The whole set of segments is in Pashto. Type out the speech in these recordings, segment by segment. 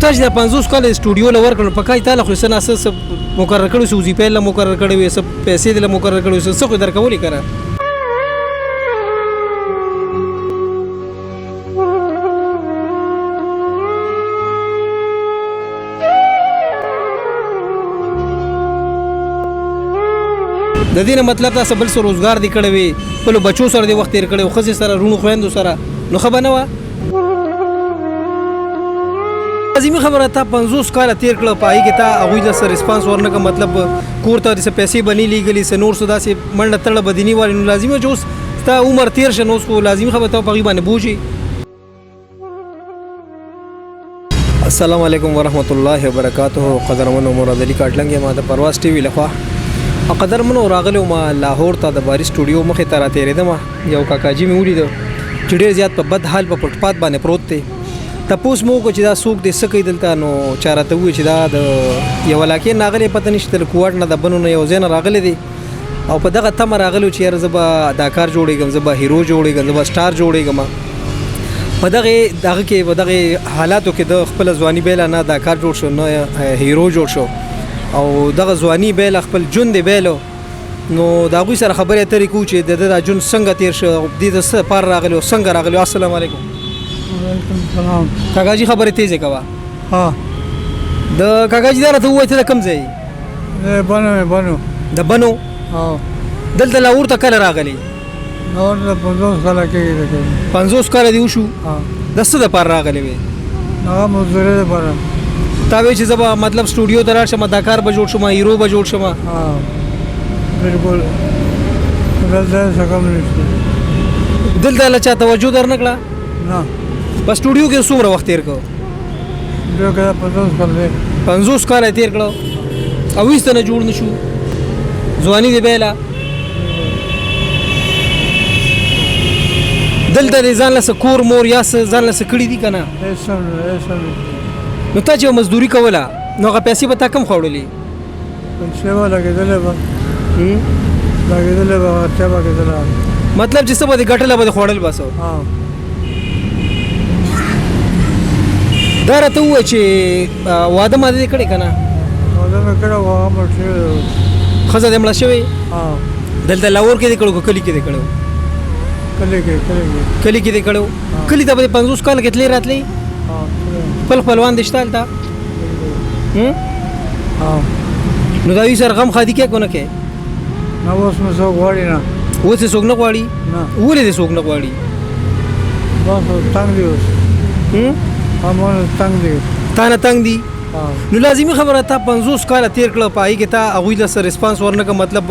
تاسو د 50 کال سټوډیو لور کړو پکای تعالی خو سن اساس مقرر کړو سوزي په مقرر کړو وي سب پیسې د مقرر کړو څه خو درکولې کړه د دې مطلب تاسو بل څه روزګار دی کړی وي په بچو سره د وخت تیر کړي خو سره رونو خويندو سره نو خبر نه و لازمي خبره تا 50 کال تیر کړه پای کې تا هغه د سر ریسپانس ورنګه مطلب کور ته د پیسې بنی لیګلی س نور سودا سي منډه تړه بدینی وال نو لازمي جوس تا عمر تیر شنو کو لازمي خبره ته پغي باندې بوجي السلام علیکم ورحمت الله وبرکاته قدرمن مراد علی کاټلنګ ما د پرواز ټي وی لخوا قدرمن راغلو ما لاهور ته د باري سټوډیو مخه تر تیرېدم یو کاکاجی مې ولید چې ډېر زیات په بد حال په پټپات باندې پروت دی تپوس مو کو چې دا سوق دې سکه دلته نو چارته وي چې دا د یو لکه ناغلي پته نشته کوټ نه د بنو نه یو زین راغلي دي او په دغه تم راغلو چې زبا داکار جوړېږم زبا هیرو جوړېږم زبا سٹار جوړېږم په دغه کې په دغه حالاتو کې د خپل ځواني بیل نه داکار جوړ شو نه هیرو جوړ شو او دغه ځواني بیل خپل جون دی بیلو نو دا غوي سره خبره اترې کو چې د جون څنګه تیر شو د څه پر راغلو څنګه راغلو السلام علیکم وعلیکم السلام کاکاجی خبره تیزه کوا ها د کاکاجی درته وایته د کم ځای بنو د بنو ها دلته لاور ته کله راغلی نور د 50 کال کې 50 کال دی وشو ها د څه د پر راغلی وي هغه مزدوري ده پر تا وی چې زبا مطلب سټوډیو ته راشم داکار به جوړ شم هیرو به جوړ شم ها بالکل دلته څه کوم نشته دلته لچا توجه درنکړه نه په سټوډیو کې څومره وخت تیر کړو بیا کړه 50 کال تیر کړو او هیڅ نه جوړ نشو ځواني دی بیلا دلته ځان له کور مور یا ځان له کړي دي کنه نو تا چې مزدوري کوله نو هغه پیسې به تا کم خوړلې پیسې به لګېدلې به مطلب چې څه به د ګټله به د خوړل بس دا راته ووایه چې واده ماده دې کړی که نه واده مې کړی وه مړ شوی ښځه دې مړه شوې دلته لاهور کې دې کړو که کلي کې دې کړو کلي کې دې کړو کلي ته به 50 کال کې تلې راتلې خپل خپلوان دې شته هلته نو دا وي سر غم خادي کې کو نه کې نه اوس مې څوک غواړي نه اوس یې څوک نه غواړي ولې دې څوک نه غواړي بس تنګ دی اوس امونه تنګ دی تا نه تنګ دی نو لازمي خبره تا 50 کال تیر کړه پای کې تا هغه د سر ریسپانس ورنګه مطلب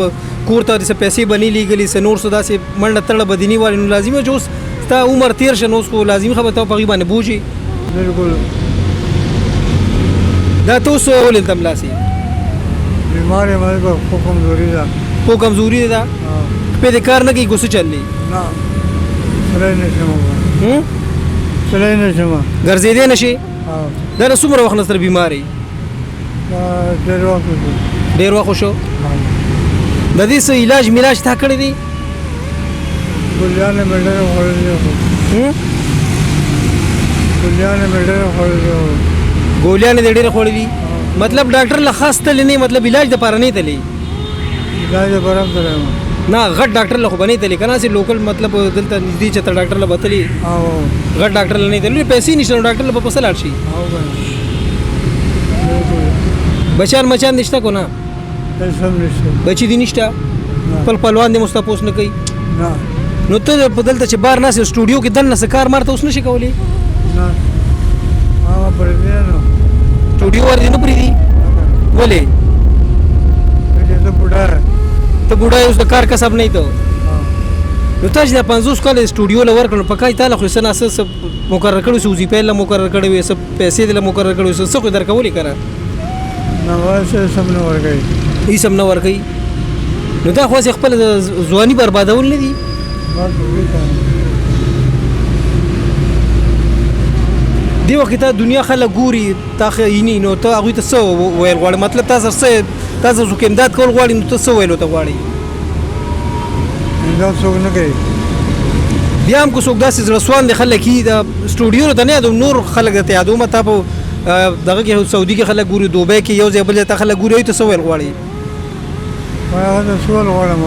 کور ته د پیسې بنی لیګلی س نور سودا سي منډه تړه بدینی وال نو لازمي جوس تا عمر تیر شنو کو لازمي خبره ته پغي باندې بوجي بالکل دا تاسو ولې تملاسي بیمار مې په کمزوري ده په کمزوري ده په دې کار نه کې ګوسه چللی نه سره نشم سره نشم ګرځېدې نشي دا څومره وخت نستر بیماری ډېر وخت شو د دې څه علاج میلاج تا کړی دی ګلیانې مېډر خوړلې ګولیانې د ډېر خوړلې مطلب ډاکټر له خاص تل نه مطلب علاج د پاره نه تلې علاج د پاره نه غټ ډاکټر له خو بنې تلې کنه سي لوکل مطلب دلته نږدې چې ډاکټر له بتلې غټ ډاکټر نه تلې پیسې نشته ډاکټر له په سلاړ شي بچان مچان نشته کو نه پیسې نشته بچی دي نشته خپل پهلوان دې مستپوس نه کوي نه نو ته په دلته چې بار نه سټوډیو کې دنه سکار مارته اوس نشي کولی نه هغه پر دې نو سټوډیو ور دي نو پری دي ولې ته بوډا اوس د کار کسب نه ته نو تاسو د 50 کال سټوډیو لور کړو پکای تعالی خو سن اساس مقرر کړو سوزي په مقرر کړو وي سب پیسې د مقرر کړو څه خو درکولې کړه نو واسه سم نو ورګي هیڅ سم نو ورګي نو دا خو خپل ځواني بربادول نه دي دی وخت ته دنیا خلک ګوري تا خینی نو ته هغه ته څه ویل غواړي مطلب تاسو څه امداد کول غواړي نو ته څه ویلو ته غواړي امداد څوک نه کوي بیا هم کو څوک داسې زړه سوان دي خلک د سټوډیو ته نه د نور خلک ته یادومه تا په دغه کې سعودي کې خلک ګوري، دوبۍ کې یو ځای بل ځای ته خلک ګوري، ته څه ویل غواړي؟ هغه سوال غواړم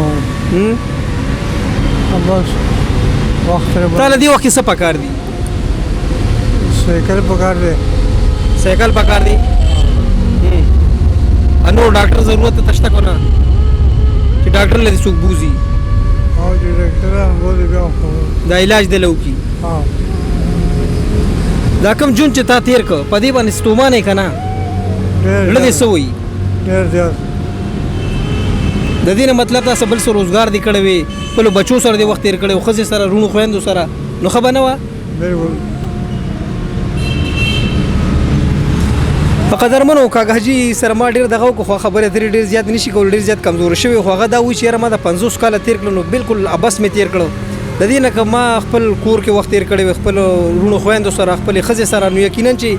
بس وخت تا له دې وخت کې څه پکار دي؟ سایکل پکار دی. سایکل پکار دی. انو ډاکټر ضرورت ته تشته کو نه چې ډاکټر لري څوک بوزي او چې ډاکټر بوزي بیا دا علاج دی لوکي. دا کوم جون چې تا تیر کو په دې باندې ستومانه کنا لږه سوې ډېر زیات د دې نه مطلب تاسو بل څه روزګار دی کړی وي، خپل بچو سره د وخت تیر کړی، خو ځې سره رونو خويندو سره نو خبر نه و. بالکل په قدرمنو کاغه حاجي سره ما ډیر دغه خو خبره درې ډیر زیات نشي کول، ډیر زیات کمزور شوی، خو هغه دا و چې ما د 50 کال تیر کړل نو بالکل ابس می تیر کړو. د دې نه که ما خپل کور کې وخت تیر کړی، خپل رونو خويندو سره، خپل خزه سره، نو یقینا چې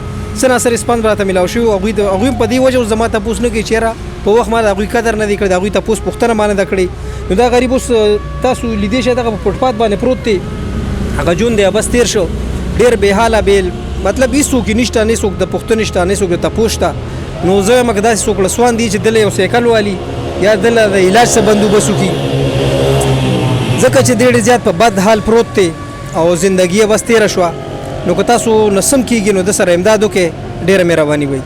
سناسر اسپان براته ملاو شو. هغه په دې وجه زما تاسو نه کې چیرې په وخت ما د هغوی قدر نه دی کړی، د هغوی تاسو پوښتنه ما نه ده کړې. نو دا غریب اوس تاسو لیدې شئ دغه په فوټپات باندې پروت دی، هغه جون دی بس تیر شو، ډېر بې حاله بیل مطلب هېڅوک یې نشته، نه څوک د پوښتنې شته، نه څوک د تپوس شته. نو زه وایم که داسې څوک لسوان دی چې دله یو سایکل والي یا دله د علاج څه بندوبست وکړي، ځکه چې ډېر زیات په بد حال پروت دی او زندګي یې بس تېره شوه. نو که تاسو نه سم کېږي نو د سره امداد وکړئ، ډېره مهرباني وي.